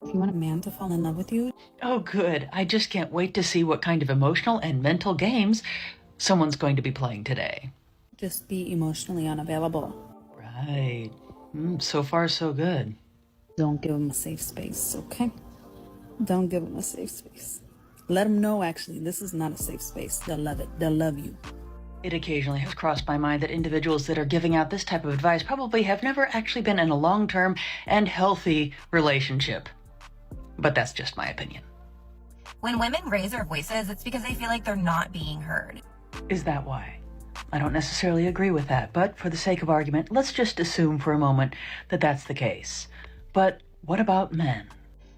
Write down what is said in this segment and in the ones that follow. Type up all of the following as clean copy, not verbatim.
If you want a man to fall in love with you, Oh, good. I just can't wait to see what kind of emotional and mental games someone's going to be playing today. just be emotionally unavailable. Right. So far, so good. Don't give him a safe space, okay? Don't give him a safe space. Let him know, actually, this is not a safe space. They'll love it. They'll love you. It occasionally has crossed my mind that individuals that are giving out this type of advice probably have never actually been in a long-term and healthy relationship. But that's just my opinion. When women raise their voices, it's because they feel like they're not being heard. Is that why? I don't necessarily agree with that, but for the sake of argument, let's just assume for a moment that that's the case. But what about men?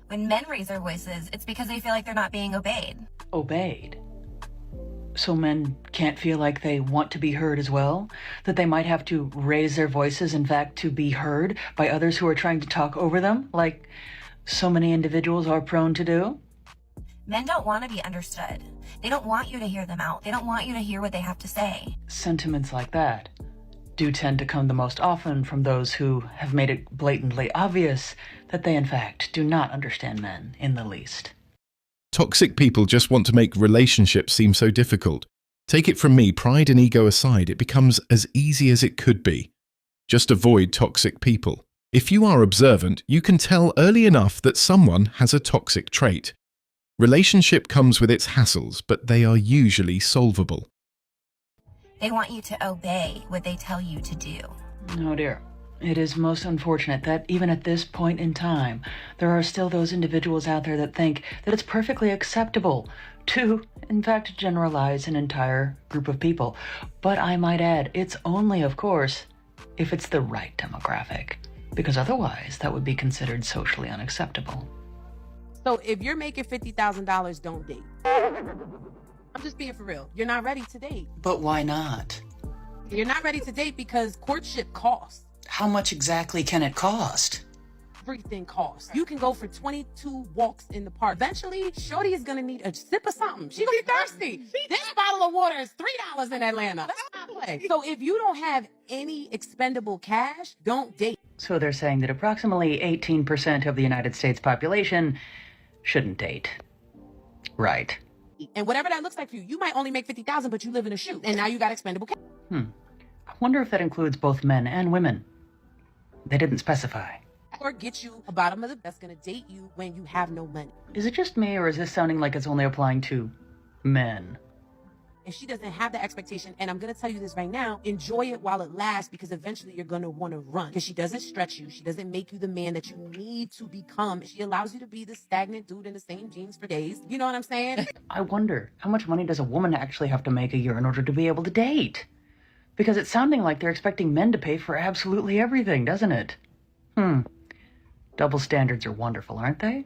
When men raise their voices, it's because they feel like they're not being obeyed. Obeyed? So men can't feel like they want to be heard as well? That they might have to raise their voices, in fact, to be heard by others who are trying to talk over them, like so many individuals are prone to do? Men don't want to be understood. They don't want you to hear them out. They don't want you to hear what they have to say. Sentiments like that do tend to come the most often from those who have made it blatantly obvious that they, in fact, do not understand men in the least. Toxic people just want to make relationships seem so difficult. Take it from me, pride and ego aside, it becomes as easy as it could be. Just avoid toxic people. If you are observant, you can tell early enough that someone has a toxic trait. Relationship comes with its hassles, but they are usually solvable. They want you to obey what they tell you to do. Oh dear. It is most unfortunate that even at this point in time, there are still those individuals out there that think that it's perfectly acceptable to, in fact, generalize an entire group of people. But I might add, it's only, of course, if it's the right demographic, because otherwise that would be considered socially unacceptable. So if you're making $50,000, don't date. I'm just being for real. You're not ready to date. But why not? You're not ready to date because courtship costs. How much exactly can it cost? Everything costs. You can go for 22 walks in the park. Eventually, Shorty is gonna need a sip of something. She's gonna be thirsty. This bottle of water is $3 in Atlanta. Let's not play. So if you don't have any expendable cash, don't date. So they're saying that approximately 18% of the United States population shouldn't date. Right. And whatever that looks like for you, you might only make 50,000, but you live in a shoe, and now you got expendable cash. I wonder if that includes both men and women. They didn't specify. Or get you a bottom of the that's gonna date you when you have no money. Is it just me, or is this sounding like it's only applying to men? And she doesn't have the expectation, and I'm gonna tell you this right now, enjoy it while it lasts, because eventually you're gonna wanna run. Because she doesn't stretch you, she doesn't make you the man that you need to become. She allows you to be the stagnant dude in the same jeans for days. You know what I'm saying? I wonder, how much money does a woman actually have to make a year in order to be able to date? Because it's sounding like they're expecting men to pay for absolutely everything, doesn't it? Double standards are wonderful, aren't they?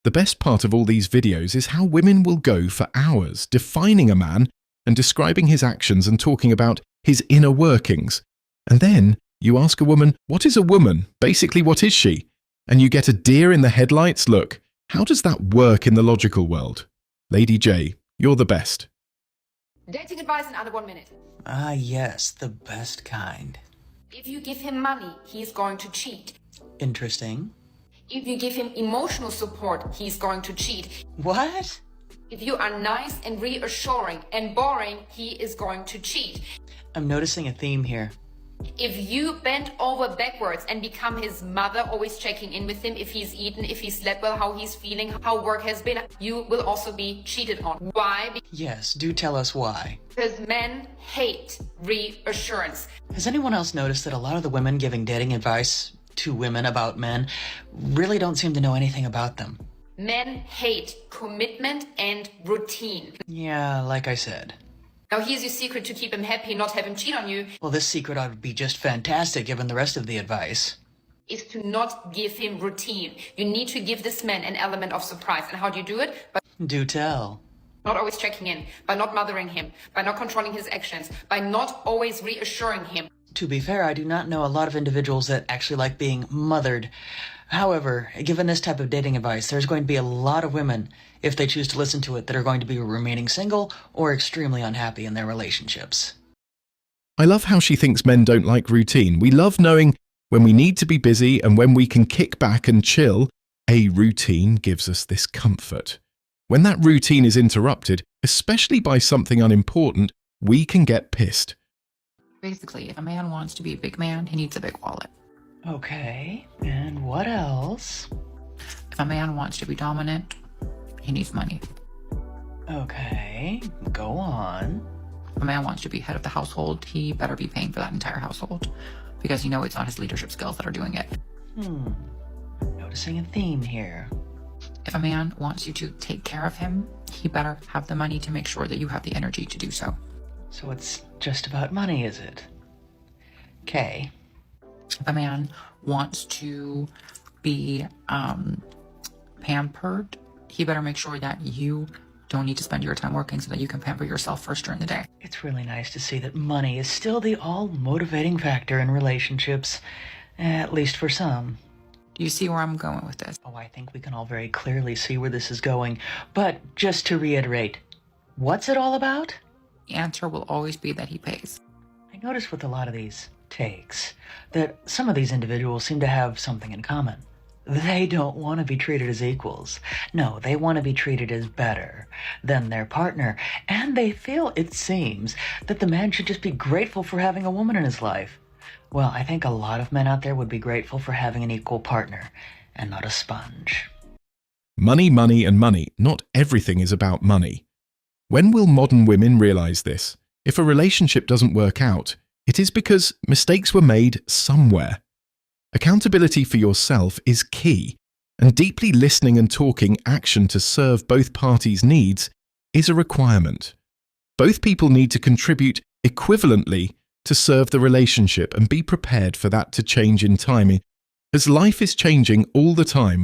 The best part of all these videos is how women will go for hours defining a man and describing his actions and talking about his inner workings. And then you ask a woman, what is a woman? Basically, what is she? And you get a deer in the headlights look. How does that work in the logical world? Lady J, you're the best. Dating advice in under 1 minute. Ah, yes, the best kind. If you give him money, he's going to cheat. Interesting. If you give him emotional support, he's going to cheat. What? If you are nice and reassuring and boring, he is going to cheat. I'm noticing a theme here. If you bend over backwards and become his mother, always checking in with him if he's eaten, if he slept well, how he's feeling, how work has been, you will also be cheated on. Why? Yes, do tell us why. Because men hate reassurance. Has anyone else noticed that a lot of the women giving dating advice to women about men really don't seem to know anything about them? Men hate commitment and routine. Yeah, like I said. Now here's your secret to keep him happy, not have him cheat on you, Well, this secret ought to be just fantastic given the rest of the advice. is to not give him routine. You need to give this man an element of surprise. And how do you do it? By Do tell. not always checking in, by not mothering him, by not controlling his actions, by not always reassuring him. To be fair, I do not know a lot of individuals that actually like being mothered. However, given this type of dating advice, there's going to be a lot of women, if they choose to listen to it, that are going to be remaining single or extremely unhappy in their relationships. I love how she thinks men don't like routine. We love knowing when we need to be busy and when we can kick back and chill A routine gives us this comfort. When that routine is interrupted, especially by something unimportant, we can get pissed. Basically, if a man wants to be a big man, he needs a big wallet. Okay, and what else? If a man wants to be dominant, he needs money. Okay, go on. If a man wants to be head of the household, he better be paying for that entire household. Because you know it's not his leadership skills that are doing it. Noticing a theme here. If a man wants you to take care of him, he better have the money to make sure that you have the energy to do so. So it's just about money, is it? Okay. If a man wants to be pampered, he better make sure that you don't need to spend your time working so that you can pamper yourself first during the day. It's really nice to see that money is still the all-motivating factor in relationships, at least for some. Do you see where I'm going with this? Oh, I think we can all very clearly see where this is going. But just to reiterate, what's it all about? The answer will always be that he pays. I notice with a lot of these takes that some of these individuals seem to have something in common. They don't want to be treated as equals. No, they want to be treated as better than their partner. And they feel, it seems, that the man should just be grateful for having a woman in his life. Well, I think a lot of men out there would be grateful for having an equal partner and not a sponge. Money, money, and money. Not everything is about money. When will modern women realize this? If a relationship doesn't work out, it is because mistakes were made somewhere. Accountability for yourself is key, and deeply listening and talking action to serve both parties' needs is a requirement. Both people need to contribute equivalently to serve the relationship and be prepared for that to change in time, as life is changing all the time.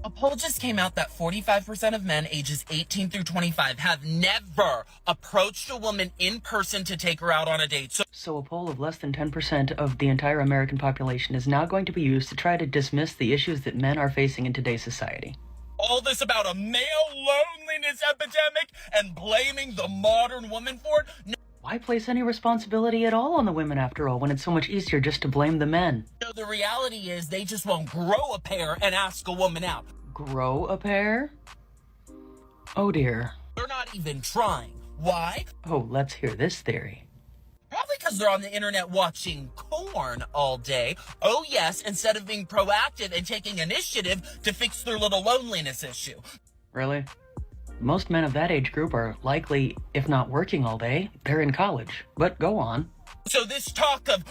A poll just came out that 45% of men ages 18 through 25 have never approached a woman in person to take her out on a date. So a poll of less than 10% of the entire American population is now going to be used to try to dismiss the issues that men are facing in today's society. All this about a male loneliness epidemic and blaming the modern woman for it? No, Why place any responsibility at all on the women after all, when it's so much easier just to blame the men? the reality is they just won't grow a pair and ask a woman out. Grow a pair? Oh dear. They're not even trying. Why? Oh, let's hear this theory. Probably because they're on the internet watching porn all day. Oh yes, instead of being proactive and taking initiative to fix their little loneliness issue. Really? Most men of that age group are likely, if not working all day, they're in college. But go on. So this talk of,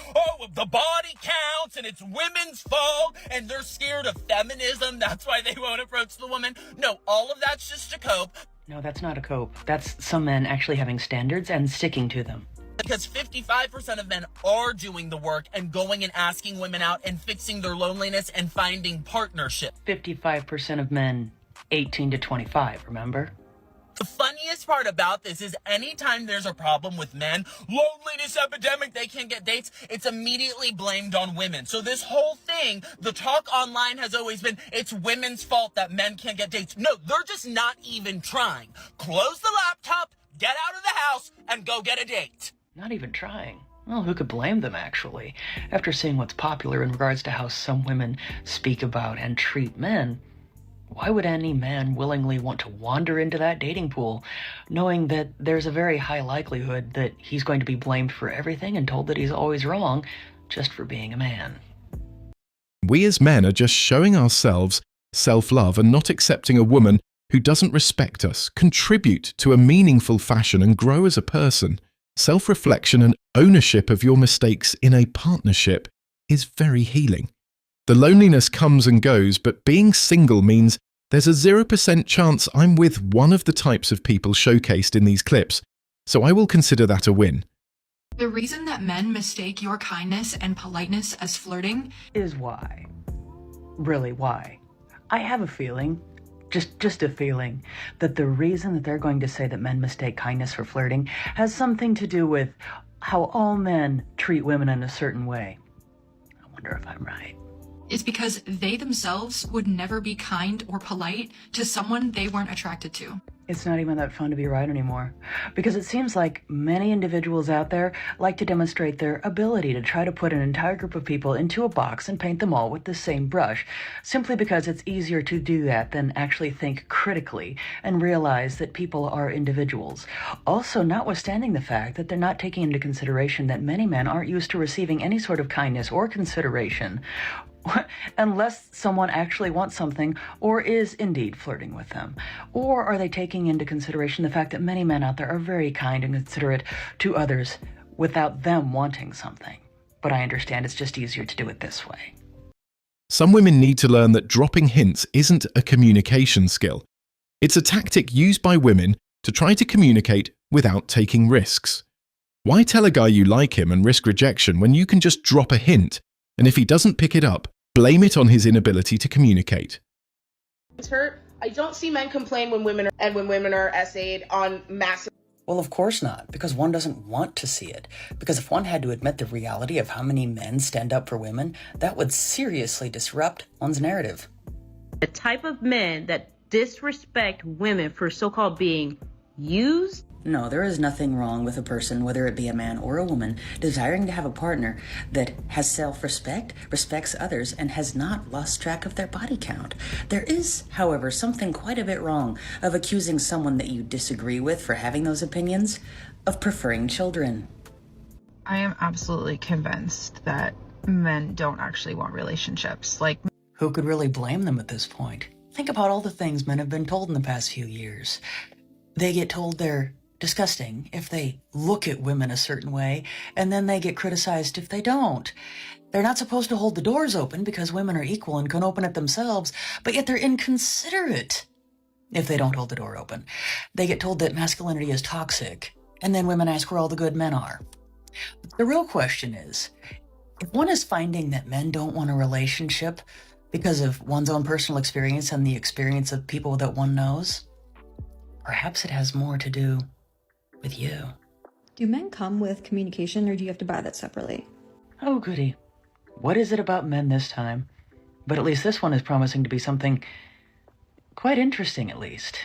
the body counts and it's women's fault and they're scared of feminism, that's why they won't approach the woman. No, all of that's just a cope. No, that's not a cope. That's some men actually having standards and sticking to them. Because 55% of men are doing the work and going and asking women out and fixing their loneliness and finding partnership. 55% of men 18 to 25, remember? The funniest part about this is anytime there's a problem with men, loneliness epidemic, they can't get dates, it's immediately blamed on women. So this whole thing, the talk online has always been, it's women's fault that men can't get dates. No, they're just not even trying. Close the laptop, get out of the house, and go get a date. Not even trying. Well, who could blame them, actually? After seeing what's popular in regards to how some women speak about and treat men, why would any man willingly want to wander into that dating pool, knowing that there's a very high likelihood that he's going to be blamed for everything and told that he's always wrong just for being a man? We as men are just showing ourselves self-love and not accepting a woman who doesn't respect us, contribute to a meaningful fashion and grow as a person. Self-reflection and ownership of your mistakes in a partnership is very healing. The loneliness comes and goes, but being single means there's a 0% chance I'm with one of the types of people showcased in these clips, so I will consider that a win. The reason that men mistake your kindness and politeness as flirting is why. Really, why? I have a feeling, just a feeling, that the reason that they're going to say that men mistake kindness for flirting has something to do with how all men treat women in a certain way. I wonder if I'm right. is because they themselves would never be kind or polite to someone they weren't attracted to. It's not even that fun to be right anymore, because it seems like many individuals out there like to demonstrate their ability to try to put an entire group of people into a box and paint them all with the same brush, simply because it's easier to do that than actually think critically and realize that people are individuals. Also, notwithstanding the fact that they're not taking into consideration that many men aren't used to receiving any sort of kindness or consideration unless someone actually wants something or is indeed flirting with them. Or are they taking into consideration the fact that many men out there are very kind and considerate to others without them wanting something? But I understand it's just easier to do it this way. Some women need to learn that dropping hints isn't a communication skill. It's a tactic used by women to try to communicate without taking risks. Why tell a guy you like him and risk rejection when you can just drop a hint, and if he doesn't pick it up, blame it on his inability to communicate? It's hurt. I don't see men complain when women are essayed on massive. Well, of course not, because one doesn't want to see it. Because if one had to admit the reality of how many men stand up for women, that would seriously disrupt one's narrative. The type of men that disrespect women for so-called being used. No, there is nothing wrong with a person, whether it be a man or a woman, desiring to have a partner that has self-respect, respects others, and has not lost track of their body count. There is, however, something quite a bit wrong of accusing someone that you disagree with for having those opinions of preferring children. I am absolutely convinced that men don't actually want relationships. Like, who could really blame them at this point? Think about all the things men have been told in the past few years. They get told they're disgusting if they look at women a certain way, and then they get criticized if they don't. They're not supposed to hold the doors open because women are equal and can open it themselves, but yet they're inconsiderate if they don't hold the door open. They get told that masculinity is toxic, and then women ask where all the good men are. The real question is, if one is finding that men don't want a relationship because of one's own personal experience and the experience of people that one knows, perhaps it has more to do with you. Do men come with communication, or do you have to buy that separately? Oh, goody. What is it about men this time? But at least this one is promising to be something quite interesting, at least.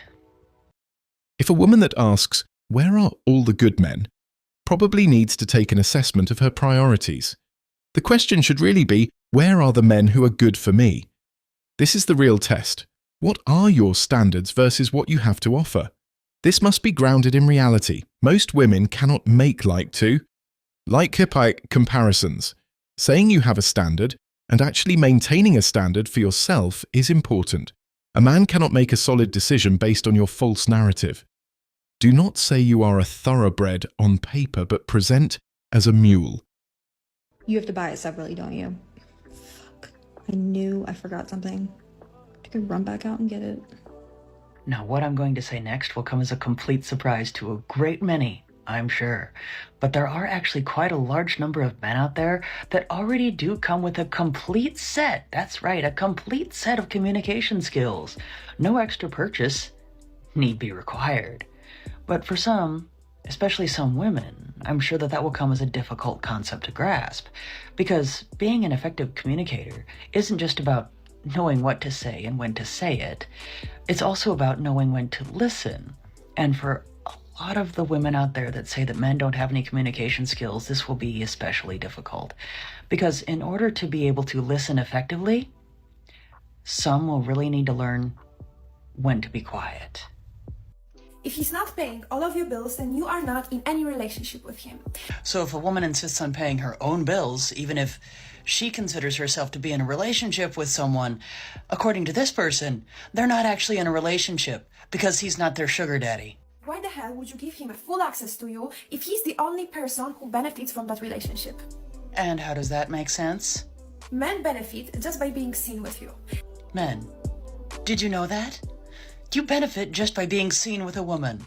If a woman that asks, "Where are all the good men?" probably needs to take an assessment of her priorities. The question should really be, where are the men who are good for me? This is the real test. What are your standards versus what you have to offer? This must be grounded in reality. Most women cannot make comparisons. Saying you have a standard and actually maintaining a standard for yourself is important. A man cannot make a solid decision based on your false narrative. Do not say you are a thoroughbred on paper, but present as a mule. You have to buy it separately, don't you? Fuck. I knew I forgot something. I could run back out and get it. Now, what I'm going to say next will come as a complete surprise to a great many, I'm sure. But there are actually quite a large number of men out there that already do come with a complete set. That's right, a complete set of communication skills. No extra purchase need be required. But for some, especially some women, I'm sure that will come as a difficult concept to grasp. Because being an effective communicator isn't just about knowing what to say and when to say it. It's also about knowing when to listen. And for a lot of the women out there that say that men don't have any communication skills, this will be especially difficult. Because in order to be able to listen effectively, some will really need to learn when to be quiet. If he's not paying all of your bills, then you are not in any relationship with him. So if a woman insists on paying her own bills, even if she considers herself to be in a relationship with someone, according to this person, they're not actually in a relationship because he's not their sugar daddy. Why the hell would you give him a full access to you if he's the only person who benefits from that relationship? And how does that make sense? Men benefit just by being seen with you. Men, did you know that? You benefit just by being seen with a woman.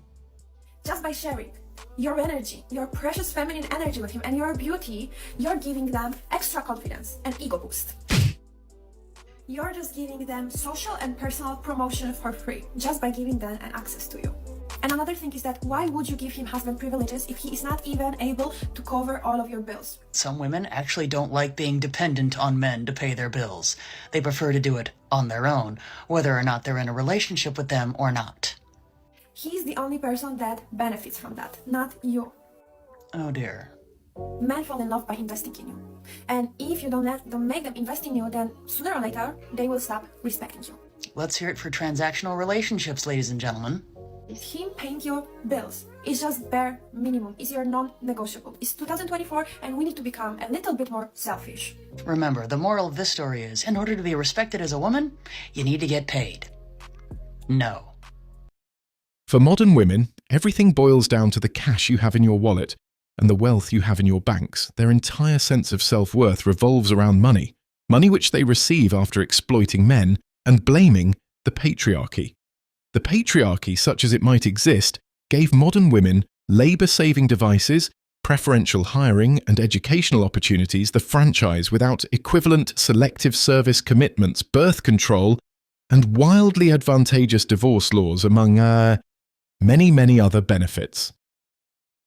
Just by sharing your energy, your precious feminine energy with him and your beauty, you're giving them extra confidence and ego boost. You're just giving them social and personal promotion for free, just by giving them an access to you. And another thing is that why would you give him husband privileges if he is not even able to cover all of your bills? Some women actually don't like being dependent on men to pay their bills. They prefer to do it on their own, whether or not they're in a relationship with them or not. He's the only person that benefits from that, not you. Oh dear. Men fall in love by investing in you. And if you don't make them invest in you, then sooner or later, they will stop respecting you. Let's hear it for transactional relationships, ladies and gentlemen. It's him paying your bills. It's just bare minimum. It's your non-negotiable. It's 2024 and we need to become a little bit more selfish. Remember, the moral of this story is, in order to be respected as a woman, you need to get paid. No. For modern women, everything boils down to the cash you have in your wallet and the wealth you have in your banks. Their entire sense of self-worth revolves around money, money which they receive after exploiting men and blaming the patriarchy. The patriarchy, such as it might exist, gave modern women labour-saving devices, preferential hiring and educational opportunities, the franchise without equivalent selective service commitments, birth control, and wildly advantageous divorce laws, among many, many other benefits.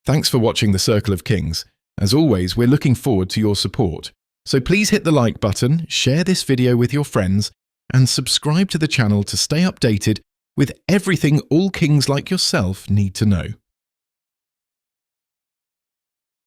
Thanks for watching The Circle of Kings. As always, we're looking forward to your support. So please hit the like button, share this video with your friends, and subscribe to the channel to stay updated with everything all kings like yourself need to know.